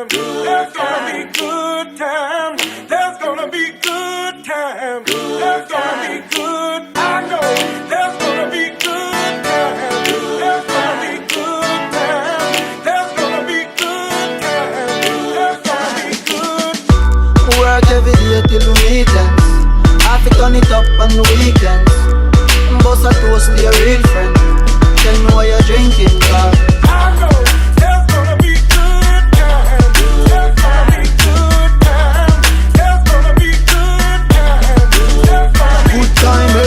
times. There's gonna be good times. There's gonna be good times. There's gonna be good. I know there's gonna be good times. There's gonna be good times. There's gonna be good times. There's gonna be good. Work every day till weekends. I fi turn it up on the weekends. Boss a toast to your real friend. Tell me what you're drinking, girl. I know there's gonna be good times. There's gonna be good times. There's gonna be good times. There's gonna be Good time, eh?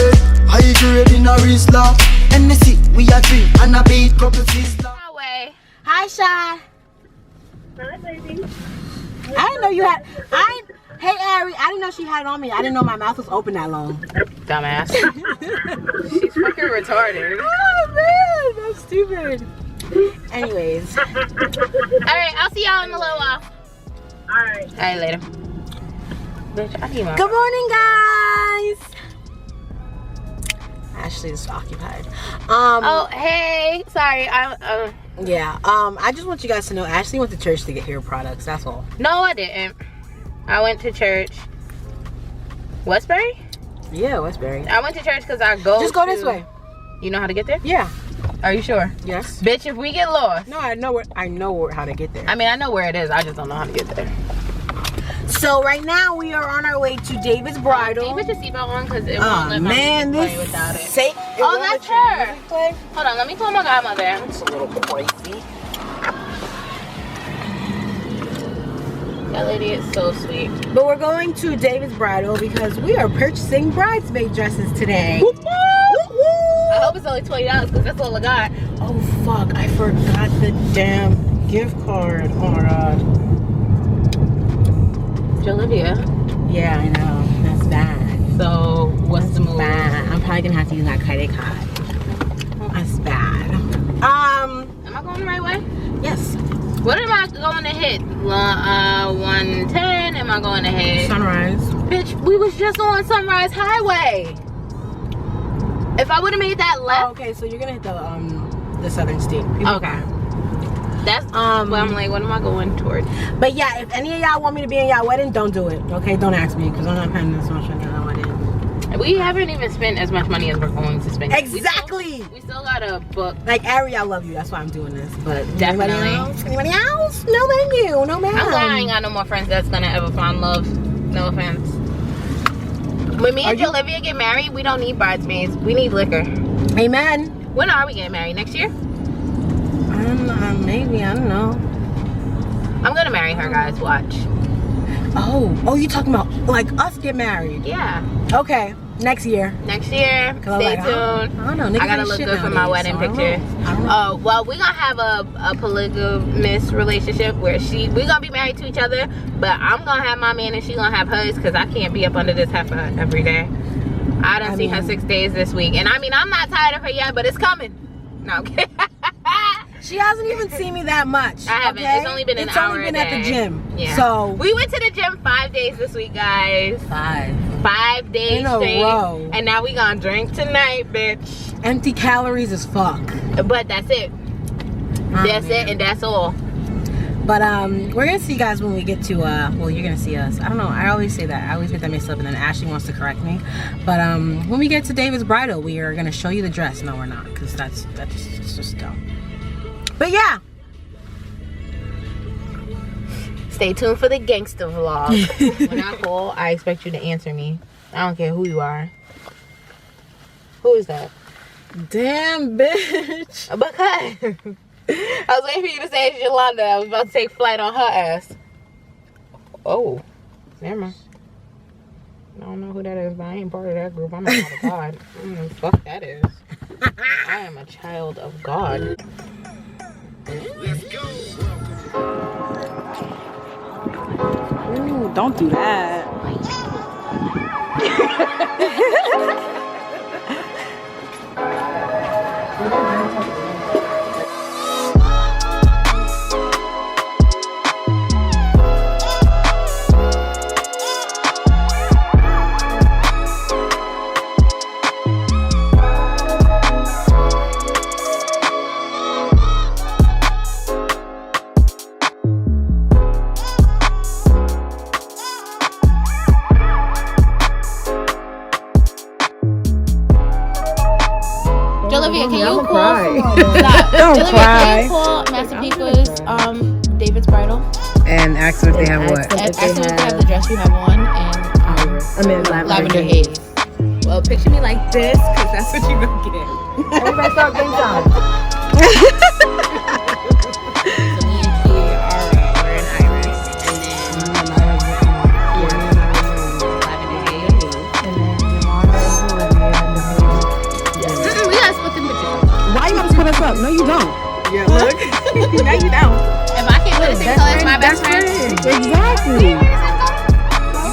High grade in a Rizla. NSC, we a drink and a beat couple sizzler. Hi, Shy. Hi, baby. I didn't know you had. Hey, Ari. I didn't know she had it on me. I didn't know my mouth was open that long. Dumbass. She's fucking retarded. Oh man, that's stupid. Anyways. Alright, I'll see y'all in a little while. Alright. Alright, later. Bitch, I need my Good morning, guys. Ashley is occupied. Oh, hey. Sorry, Yeah. I just want you guys to know Ashley went to church to get hair products. That's all. no, I didn't. I went to church. Westbury? Yeah, Westbury. I went to church because I go Just go this way. You know how to get there? Yeah. Are you sure? Yes. Bitch, if we get lost. No, I know how to get there. I mean, I know where it is. I just don't know how to get there. So right now we are on our way to David's Bridal. Can you put your seatbelt on? Because it won't let man, my this play without it. Oh, that's her. Hold on, let me call my godmother. It's a little crazy. That lady is so sweet. But we're going to David's Bridal because we are purchasing bridesmaid dresses today. I hope it's only $20 because that's all I got. Oh fuck, I forgot the damn gift card. Oh my god. Olivia. Yeah, I know. That's bad. So, what's the move? Bad. I'm probably gonna have to use my credit card. That's bad. Am I going the right way? Yes. What am I going to hit? 110? Am I going to hit? Sunrise. Bitch, we was just on Sunrise Highway. If I would have made that left. Oh, okay, so you're gonna hit the southern state. Okay. That's well, I'm like, what am I going toward? But yeah, if any of y'all want me to be in y'all wedding, don't do it. Okay, don't ask me because I'm not paying this much on y'all wedding. We haven't even spent as much money as we're going to spend. Exactly. We still gotta book. Like Ari, I love you. That's why I'm doing this. But Definitely. Anybody else? No, thank you. No, ma'am. I'm glad I ain't got no more friends that's gonna ever find love. No offense. When me and Olivia get married, we don't need bridesmaids. We need liquor. Amen. When are we getting married? Next year? I don't know. Maybe. I don't know. I'm gonna marry her, guys. Watch. Oh, you talking about like us get married? Yeah. Okay. Next year. Next year. Stay tuned. I don't know. I gotta look good for my wedding picture. Well, we're gonna have a polygamous relationship where we're gonna be married to each other, but I'm gonna have my man and she gonna have hers because I can't be up under this heifer every day. I done seen her 6 days this week, and I mean I'm not tired of her yet, but it's coming. No, okay. She hasn't even seen me that much. I haven't. Okay? It's only been an It's hour only been a at the day. gym. Yeah. So we went to the gym 5 days this week, guys. 5 days in a straight. row. And now we gonna drink tonight, bitch. Empty calories as fuck. But that's it. That's it, and that's all. But we're gonna see you guys when we get to well, you're gonna see us. I don't know, I always say that. I always get that mixed up and then Ashley wants to correct me. But when we get to David's Bridal, we are gonna show you the dress. No, we're not, because that's just dumb. But yeah. Stay tuned for the gangster vlog. When I call, I expect you to answer me. I don't care who you are. Who is that? Damn, bitch. Because I was waiting for you to say it's Yolanda. I was about to take flight on her ass. Oh, never mind. I don't know who that is, but I ain't part of that group. I'm a child of God. I don't know who the fuck that is. I am a child of God. Let's go. Ooh, don't do that. Don't cry. Can you call Master People's David's Bridal? And ask them if they have what? Ask them if they have the dress you have on and lavender haze. Well, picture me like this, because that's what you're going to get. Everybody start getting down. So me and Kia are wearing iris, and then lavender haze. We gotta split them bitches. Why you gotta split us up? No, you don't. Yeah, look. No, you don't. If I can't wear the same color as my best friend. Exactly.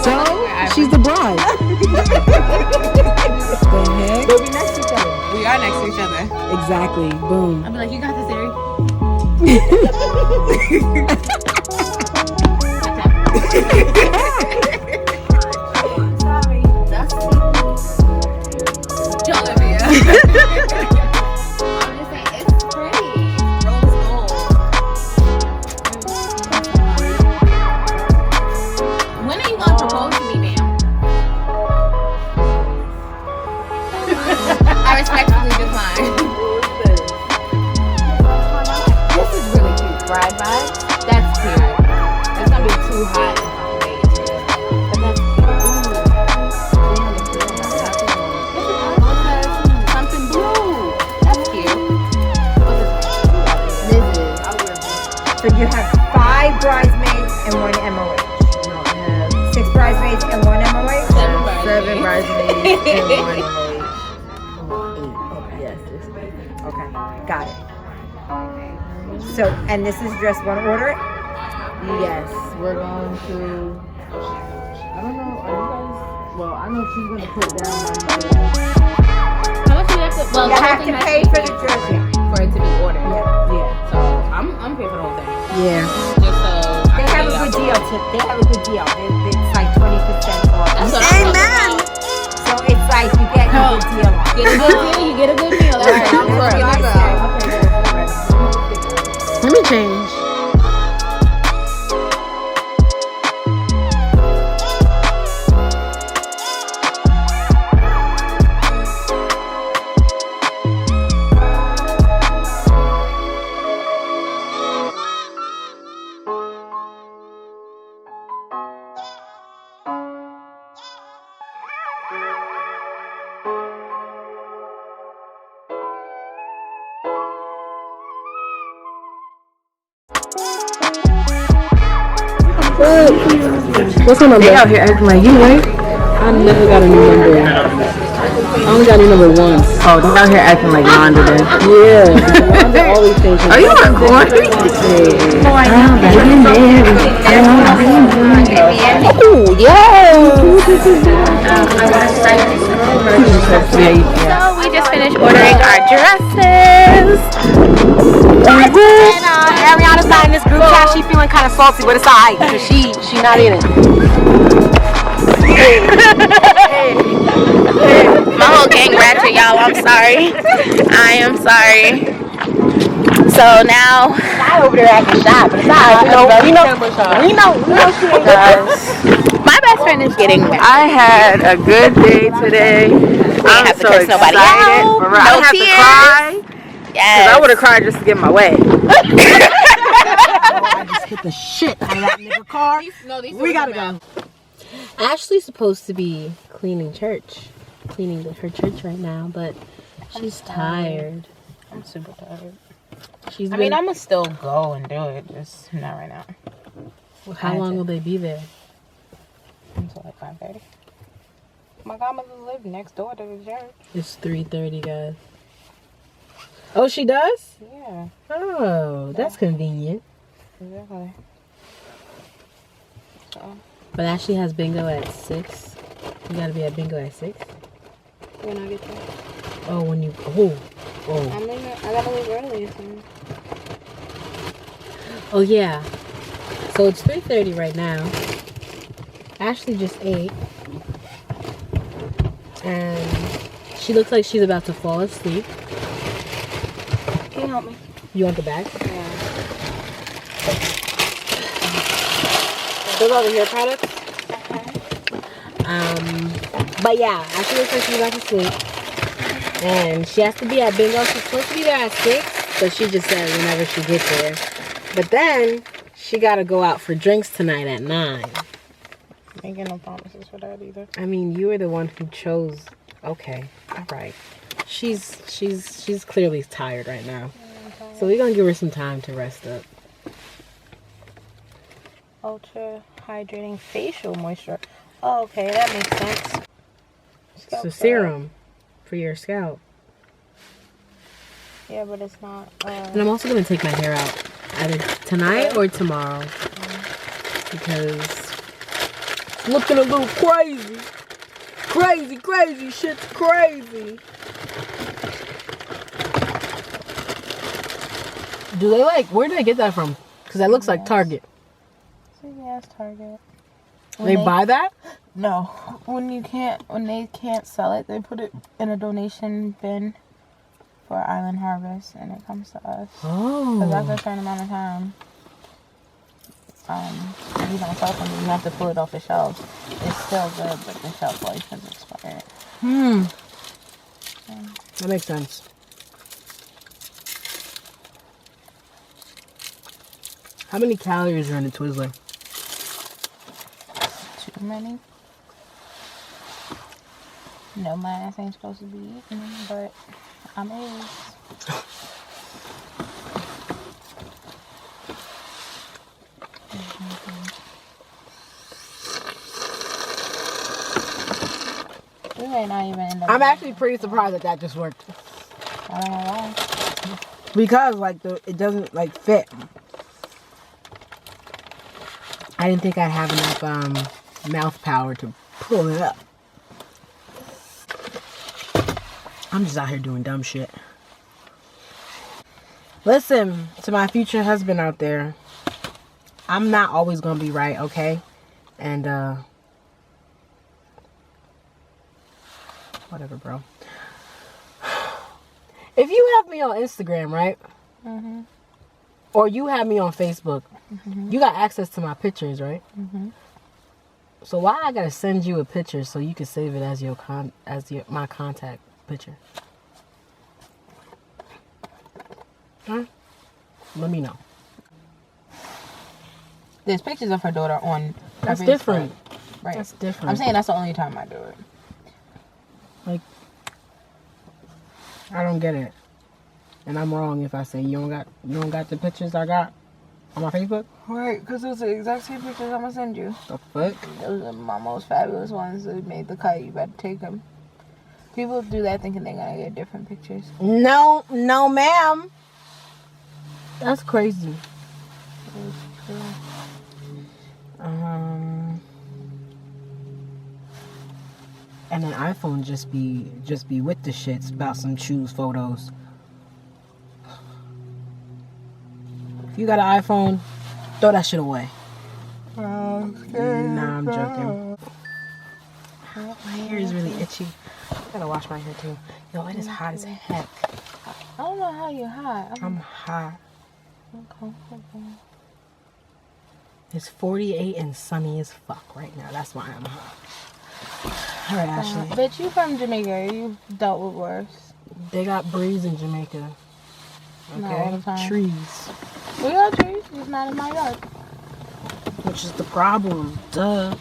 So, she's the bride. The heck? But we next to each other. We are next to each other. Exactly. Boom. I'll be like, you got this, Ari. Sorry. That's Olivia. I'm just saying, it's pretty. Rose gold. When are you going to propose to me, ma'am? I respectfully decline. This is really cute. Bride vibes. That's cute. It's gonna be too hot in my face. But that's cute. Something blue. That's cute. What's this? This is. So you have 5 bridesmaids and 1 MOH. No, I have 6 bridesmaids and 1 MOH. 7 bridesmaids. and 1 MOH. Yes, this is okay. Got it. So, and this is just one order? Yes, we're going to. I don't know. Are you guys? Well, I know she's gonna put down my. How much do you have to? Well, You the whole have thing to has pay be for the jersey. for it to be ordered. Yeah. So I'm paying for the whole thing. Yeah. Just so They have a good deal. They have a good deal. It's like 20% off. That's what I'm talking about. So it's like you get a good deal. Get a good deal, you get a good meal. That's That's right. what I said. Let me change. What's her number? They out here acting like you, right? I never got a new number. I only got a new number once. Oh, they out here acting like Yolanda did. Yeah. Yolanda always thinks. Are you recording? Oh, yeah. So we just finished ordering our dresses. And Ariana's not in this group chat. She feeling kind of salty, but it's alright because she not in it. My whole gang ratchet, y'all. I'm sorry. I am sorry. So now I over there acting shy, but it's alright. We know she ain't my best friend is getting married. I had a good day today. I'm have to so curse nobody excited. out. For real. No I don't have to tears. cry. Yes. I would have cried just to get my way. I just hit the shit out of that nigga car. We gotta go. Ashley's supposed to be cleaning her church right now, but she's tired. I'm super tired. She's I mean, I'm gonna still go and do it, just not right now. how long will they be there? Until like 5:30. My godmother lives next door to the church. It's 3:30, guys. Oh, she does? Yeah, Oh, that's convenient. exactly. So, But Ashley has bingo at 6. You gotta be at bingo at 6. when I get there, Oh, when you I gotta leave early. So. Oh yeah. So it's 3:30 right now. Ashley just ate. And she looks like she's about to fall asleep. Can you help me? You want the bag? Yeah. Those are the hair products. But yeah, Ashley looks like she's about to sleep. And she has to be at bingo. She's supposed to be there at 6. but she just said whenever she gets there. But then she got to go out for drinks tonight at 9. I ain't get no promises for that either. I mean, you were the one who chose. Okay, all right. She's clearly tired right now, so we're gonna give her some time to rest up. Ultra hydrating facial moisture. Oh, okay, that makes sense. So serum for your scalp. Yeah, but it's not. And I'm also gonna take my hair out either tonight or tomorrow because it's looking a little crazy. Crazy, shit's crazy. Do they where did I get that from? Because that looks like Target. CVS, Target. They buy that? No. When they can't sell it, they put it in a donation bin for Island Harvest, and it comes to us. Oh. Because after a certain amount of time, you don't sell something, you have to pull it off the shelves. It's still good, but the shelf life has expired. That makes sense. How many calories are in a Twizzler? Too many. No, my ass ain't supposed to be eating them, but I'm is. We may not even end up. I'm actually pretty surprised that just worked. I don't know why. Because it doesn't fit. I didn't think I'd have enough mouth power to pull it up. I'm just out here doing dumb shit. Listen to my future husband out there. I'm not always gonna be right, okay? And whatever, bro. If you have me on Instagram, right? Mm-hmm. Or you have me on Facebook, mm-hmm. You got access to my pictures, right? Mm-hmm. So why I gotta send you a picture so you can save it as my contact picture? Huh? Let me know. There's pictures of her daughter on. That's different. Right. That's different. I'm saying that's the only time I do it. Like, I don't get it, and I'm wrong if I say you don't got the pictures I got on my Facebook. Right, because those are the exact same pictures I'm gonna send you. The fuck? Those are my most fabulous ones that made the cut. You better take them. People do that thinking they're gonna get different pictures. No, ma'am. That's crazy. And an iPhone just be with the shits about some choose photos. If you got an iPhone, throw that shit away. Nah, I'm joking. My hair is really itchy. I gotta wash my hair too. Yo, it is hot as heck. I don't know how you're hot. I'm hot. Uncomfortable. It's 48 and sunny as fuck right now. That's why I'm hot. All right, Ashley. Bitch, you from Jamaica. You've dealt with worse. They got breeze in Jamaica. Okay? Not all the time. Trees. We got trees. It's not in my yard. Which is the problem. Duh.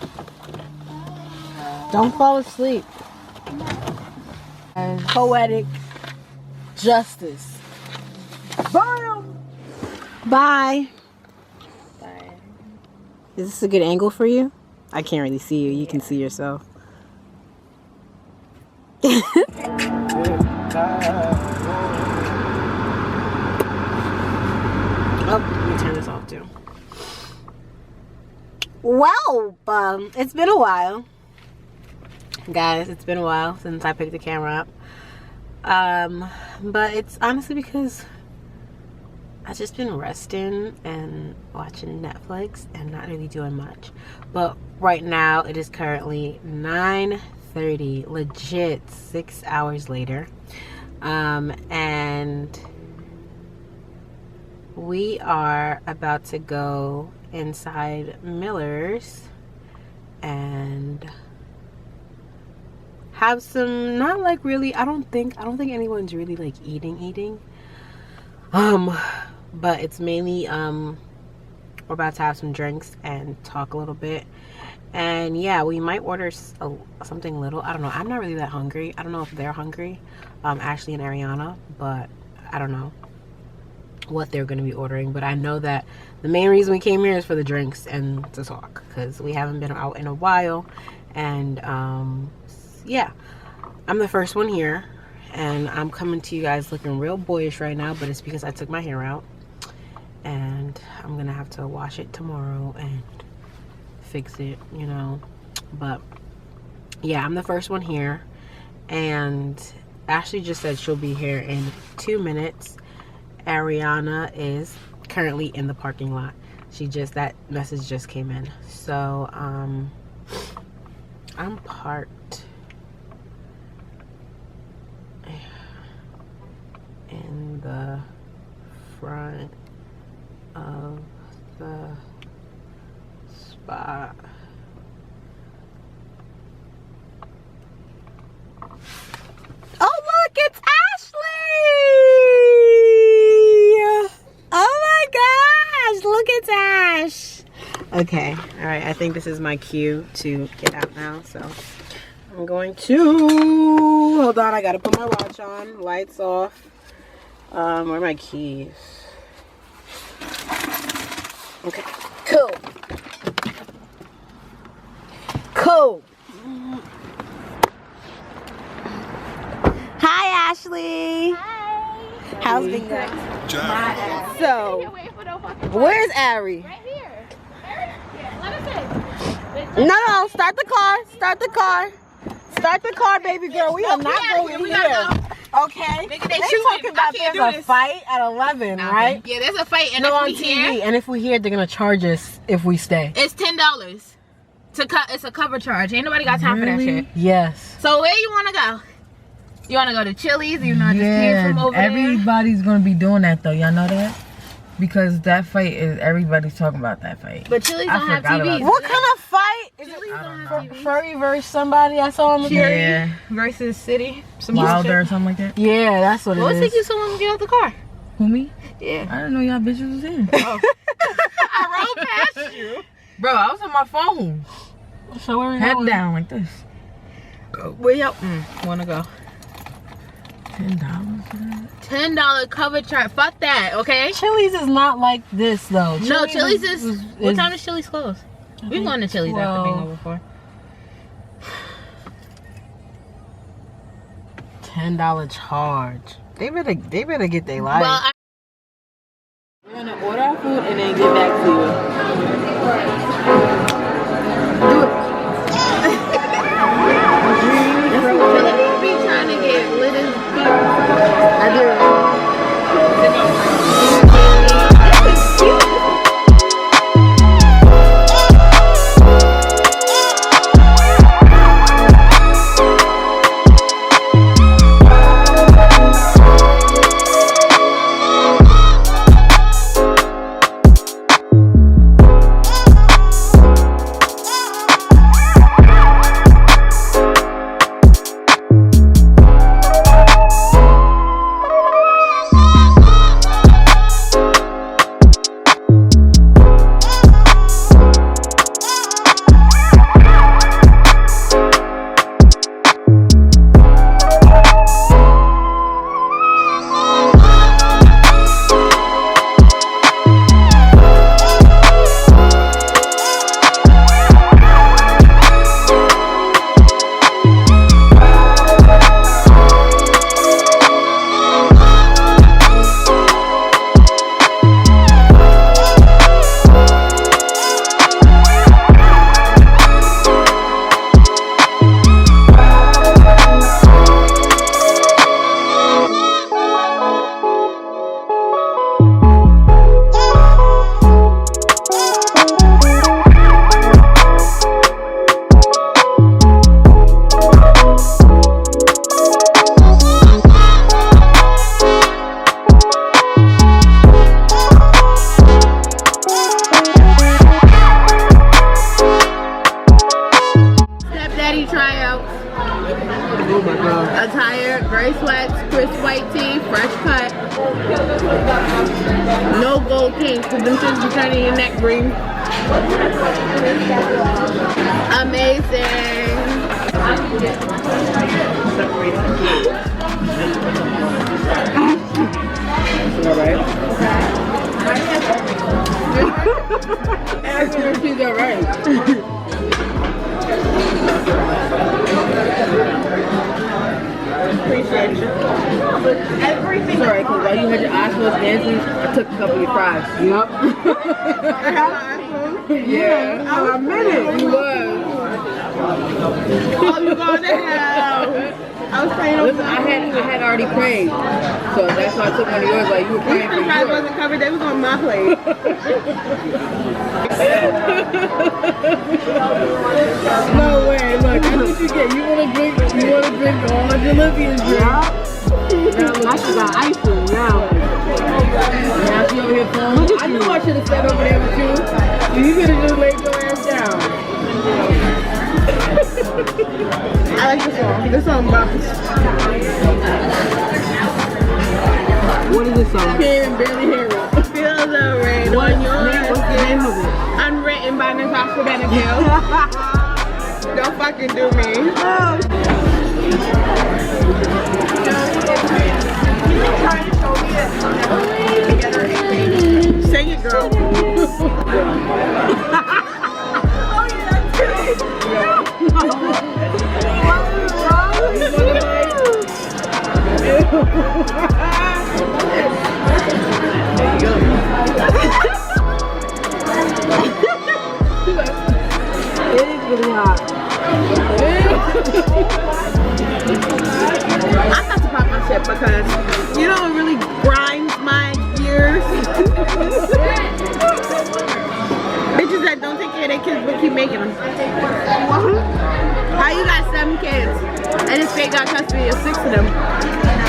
Don't fall asleep. And poetic justice. Bam! Bye. Bye. Is this a good angle for you? I can't really see you. You can see yourself. Oh, let me turn this off too. Well, it's been a while. Guys, it's been a while since I picked the camera up. But it's honestly because I've just been resting and watching Netflix and not really doing much. But right now it is currently 9:30, legit 6 hours later. And we are about to go inside Miller's and have some, not like really, I don't think anyone's really like eating. But it's mainly we're about to have some drinks and talk a little bit. And yeah, we might order something little. I don't know. I'm not really that hungry. I don't know if they're hungry, Ashley and Ariana, but I don't know what they're going to be ordering. But I know that the main reason we came here is for the drinks and to talk, because we haven't been out in a while. And yeah, I'm the first one here, and I'm coming to you guys looking real boyish right now, but it's because I took my hair out, and I'm gonna have to wash it tomorrow and fix it, you know. But yeah, I'm the first one here, and Ashley just said she'll be here in 2 minutes. Ariana is currently in the parking lot. That message just came in. So I'm parked in the front of the spot. Oh look, it's Ashley! Oh my gosh, look, it's Ash. Okay, all right, I think this is my cue to get out now, so I'm going to, hold on, I gotta put my watch on, lights off. Where are my keys? Okay, cool. Cool. Hi, Ashley. Hi. How's it going? So, where's Ari? Right here. Yeah, let us in. No, start the car. Start the car. Start the car, baby girl. We are not going here. Okay? They talking about there's a fight at 11, right? Yeah, there's a fight, and No, on if we TV. here, And if we here, they're gonna charge us if we stay. it's $10 to cut. It's a cover charge. Ain't nobody got time for that shit. Yes. So where you want to go? You want to go to Chili's? You know, just came from over everybody's gonna be doing that though. Y'all know that? Because that fight is, everybody's talking about that fight. But Chili's don't have forgot about TV. that. What kind of fight? Is it Furry versus somebody I saw on the Fury Yeah. versus City. Some Wilder or something like that. Yeah, that's what Well, it it take is. you so long to get out the car. Who, me? Yeah. I didn't know y'all bitches was in. I rode past you. Bro, I was on my phone. So where we Head going? down like this. Where y'all want to go? $10 for that? $10 cover charge. Fuck that, okay? Chili's is not like this though. No, Chili's is what time does Chili's close? We've gone to Chili's after being over before. $10 charge. They better get their life. Well, We're gonna order our food and then get back to you. Chili be trying to get lit as fuck. I do. No gold kinks, because them things be turning your neck green. Amazing. Alright. She's alright. Appreciate you. Everything. Sorry, because while you had your eyes closed dancing, I took a couple of your fries. Yep. Yeah. I admit it. You was. Oh, you going to hell. I was praying over. Listen, I had already prayed. So that's why I took one of yours, like you were praying for These fries yours. wasn't covered, they was on my plate. No way, look, that's what you get. You wanna drink all the Olympians drink. Yeah. I should got ice cream, yeah. Now she over here playing. I knew I should have sat over there with you. You could have just laid your ass down. I like this song. This song bops. What is this song? Can't barely hear it. Feel the rain on your What's the name of it? Unwritten by Natasha Bedingfield. Don't fucking do me. Sing it, girl. It is really hot. I'm about to pop my shit because you know what really grinds my gears? Bitches that don't take care of their kids but keep making them. How you got 7 kids and this state got custody of 6 of them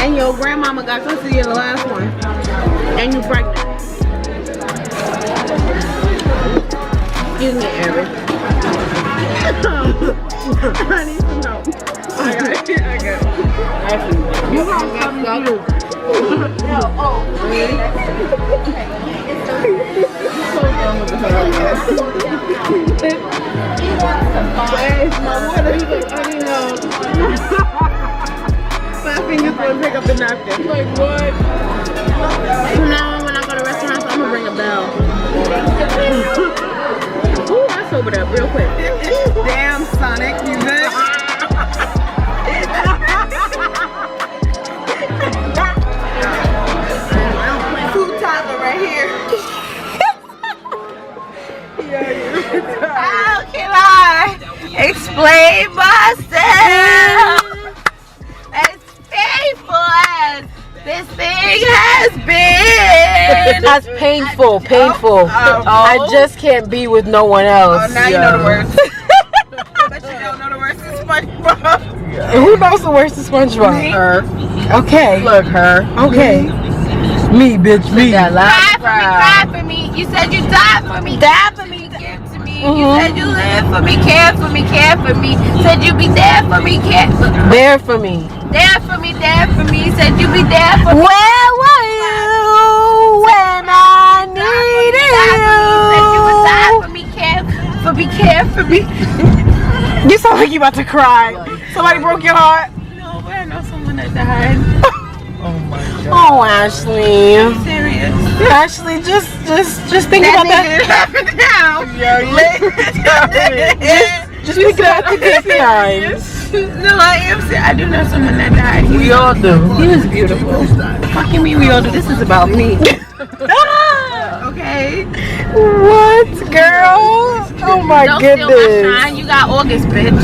and your grandmama got custody of the last one and you pregnant? Excuse me, Eric. I need some help. I got it. You have something to do. Where's my water? He's like, I need help. My fingers gonna pick up the napkin. Like what? From now on, when I go to restaurants, I'm gonna ring a bell. Ooh, I sobered up real quick. Damn, Sonic, you good? Food toddler right here. How can I explain myself? As painful as this thing has been. That's painful, painful. I just can't be with no one else. Oh, now you know the words. But you don't know the words to SpongeBob. Who knows the worst of SpongeBob? Her. Okay. Look, her. Okay. Me, bitch, me. Die for me. You said you died for me. Die for me. Give to me. You said you live for me. Care for me. Care for me. Said you be there for me. Care for me. There for me. There for me. There for me. Said you be there for me. Where were you when I needed Said you would die you? for me. Care for me. You sound like you about to cry. Somebody broke your heart. No, but I know someone that died. Oh, Ashley. Serious. Ashley, just think about that. Now. Just think about the good times. No, I am serious. I do know someone that died. We all do. He was beautiful. Fucking me, we all do. This is about me. Okay. What, girl? Oh my Don't goodness. steal my shine. You got August, bitch.